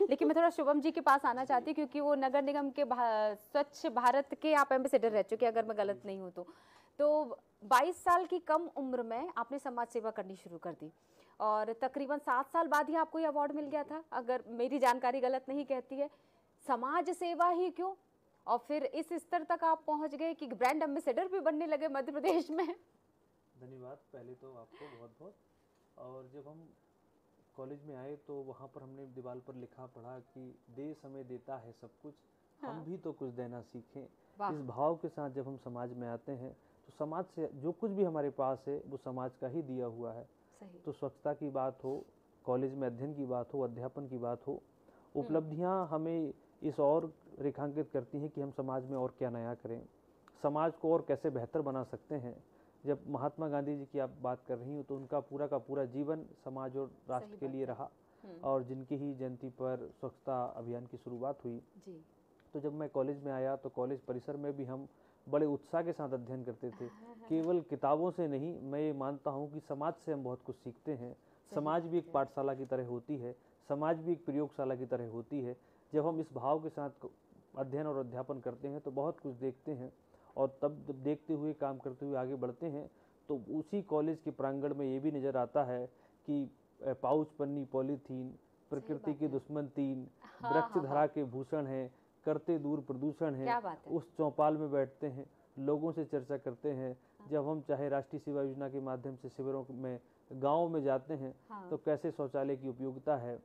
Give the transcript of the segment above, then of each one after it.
लेकिन मैं थोड़ा शुभम जी के पास आना चाहती हूँ, क्योंकि वो नगर निगम के स्वच्छ भारत के आप एम्बेसडर रह चुके, अगर मैं गलत नहीं हूँ तो 22 साल की कम उम्र में आपने समाज सेवा करनी शुरू कर दी, और तकरीबन 7 साल बाद ही आपको ये अवार्ड मिल गया था, अगर मेरी जानकारी गलत नहीं कहती है। समाज सेवा ही क्यों, और फिर इस स्तर तक आप पहुंच गए कि ब्रांड एम्बेसडर भी बनने लगे मध्य प्रदेश में। धन्यवाद पहले तो आपको बहुत बहुत। और जब हम कॉलेज में आए तो वहाँ पर हमने दीवार पर लिखा पढ़ा कि देश हमें देता है सब कुछ, हाँ। हम भी तो कुछ देना सीखें। वाह। इस भाव के साथ जब हम समाज में आते हैं तो समाज से जो कुछ भी हमारे पास है वो समाज का ही दिया हुआ है। सही। तो स्वच्छता की बात हो, कॉलेज में अध्ययन की बात हो, अध्यापन की बात हो, उपलब्धियां हमें इस और रेखांकित करती हैं कि हम समाज में और क्या नया करें, समाज को और कैसे बेहतर बना सकते हैं। जब महात्मा गांधी जी की आप बात कर रही हो तो उनका पूरा का पूरा जीवन समाज और राष्ट्र के लिए रहा, और जिनकी ही जयंती पर स्वच्छता अभियान की शुरुआत हुई जी। तो जब मैं कॉलेज में आया तो कॉलेज परिसर में भी हम बड़े उत्साह के साथ अध्ययन करते थे, केवल किताबों से नहीं। मैं ये मानता हूँ कि समाज से हम बहुत कुछ सीखते हैं। समाज भी एक पाठशाला की तरह होती है, समाज भी एक प्रयोगशाला की तरह होती है। जब हम इस भाव के साथ अध्ययन और अध्यापन करते हैं तो बहुत कुछ देखते हैं, और तब देखते हुए काम करते हुए आगे बढ़ते हैं तो उसी कॉलेज के प्रांगण में ये भी नज़र आता है कि पाउच पन्नी पॉलीथीन प्रकृति के दुश्मन तीन, वृक्ष धरा के भूषण हैं, करते दूर प्रदूषण है। उस चौपाल में बैठते हैं, लोगों से चर्चा करते हैं। जब हम चाहे राष्ट्रीय सेवा योजना के माध्यम से शिविरों में गाँव में जाते हैं तो कैसे शौचालय की उपयोगिता है,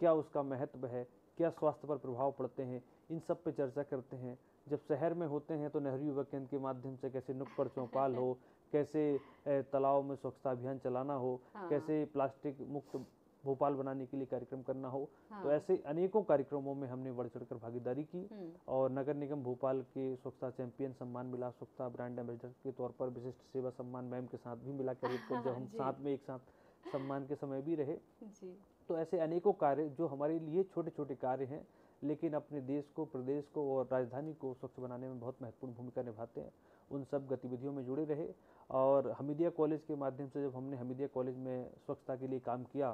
क्या उसका महत्व है, क्या स्वास्थ्य पर प्रभाव पड़ते हैं, इन सब पे चर्चा करते हैं। जब शहर में होते हैं तो नेहरू युवा केंद्र के माध्यम से कैसे नुक्कड़ चौपाल हो, कैसे तालाब में स्वच्छता अभियान चलाना हो, कैसे प्लास्टिक मुक्त भोपाल बनाने के लिए कार्यक्रम करना हो। तो ऐसे अनेकों कार्यक्रमों में हमने बढ़ चढ़कर भागीदारी की, और नगर निगम भोपाल के स्वच्छता चैंपियन सम्मान मिला, स्वच्छता ब्रांड एम्बेसडर के तौर पर विशिष्ट सेवा सम्मान मैम के साथ भी मिला करीब, जब हम साथ में एक साथ सम्मान के समय भी रहे जी। तो ऐसे अनेकों कार्य जो हमारे लिए छोटे छोटे कार्य हैं, लेकिन अपने देश को, प्रदेश को और राजधानी को स्वच्छ बनाने में बहुत महत्वपूर्ण भूमिका निभाते हैं, उन सब गतिविधियों में जुड़े रहे। और हमीदिया कॉलेज के माध्यम से जब हमने हमीदिया कॉलेज में स्वच्छता के लिए काम किया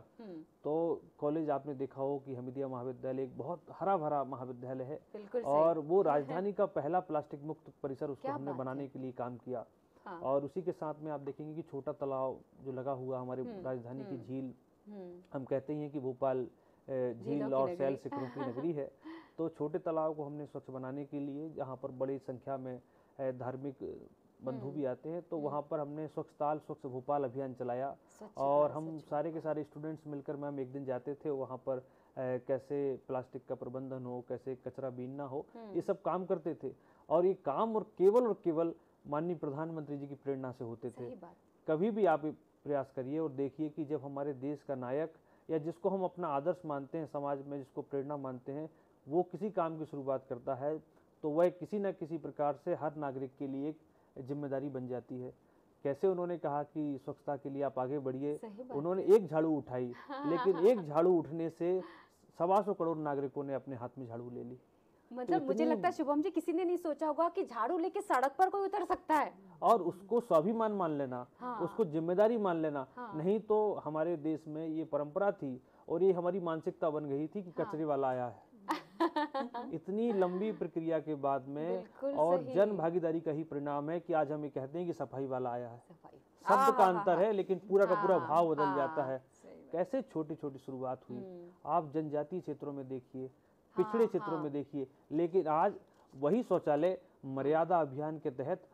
तो कॉलेज आपने देखा हो कि हमीदिया महाविद्यालय एक बहुत हरा भरा महाविद्यालय है, और वो राजधानी का पहला प्लास्टिक मुक्त परिसर उसको हमने बनाने के लिए काम किया। और उसी के साथ में आप देखेंगे कि छोटा तालाब जो लगा हुआ हमारे राजधानी की झील, हम कहते हैं कि भोपाल झील और सैल शिखरों की नगरी है, तो छोटे तालाब को हमने स्वच्छ बनाने के लिए, जहाँ पर बड़ी संख्या में धार्मिक बंधु भी आते हैं, तो वहाँ पर हमने स्वच्छताल स्वच्छ भोपाल अभियान चलाया। और हम सारे के सारे स्टूडेंट्स मिलकर मैम एक दिन जाते थे वहाँ पर, कैसे प्लास्टिक का प्रबंधन हो, कैसे कचरा बीनना हो, ये सब काम करते थे। और ये काम और केवल माननीय प्रधानमंत्री जी की प्रेरणा से होते थे। कभी भी आप प्रयास करिए और देखिए कि जब हमारे देश का नायक या जिसको हम अपना आदर्श मानते हैं समाज में, जिसको प्रेरणा मानते हैं, वो किसी काम की शुरुआत करता है तो वह किसी न किसी प्रकार से हर नागरिक के लिए एक जिम्मेदारी बन जाती है। कैसे उन्होंने कहा कि स्वच्छता के लिए आप आगे बढ़िए, उन्होंने एक झाड़ू उठाई, लेकिन एक झाड़ू उठने से 125 करोड़ नागरिकों ने अपने हाथ में झाड़ू ले ली। मतलब मुझे लगता है शुभम जी, किसी ने नहीं सोचा होगा कि झाड़ू लेके सड़क पर कोई उतर सकता है, और उसको स्वाभिमान मान लेना, उसको जिम्मेदारी मान लेना। नहीं तो हमारे देश में ये परंपरा थी और ये हमारी मानसिकता बन गई थी कि कचरे वाला आया है। इतनी लंबी प्रक्रिया के बाद में और जन भागीदारी का ही परिणाम है कि आज हम ये कहते हैं कि सफाई वाला आया है। शब्द का अंतर है लेकिन पूरा का पूरा भाव बदल जाता है। कैसे छोटी छोटी शुरुआत हुई, आप जनजातीय क्षेत्रों में देखिए, पिछड़े क्षेत्रों में देखिए, लेकिन आज वही शौचालय मर्यादा अभियान के तहत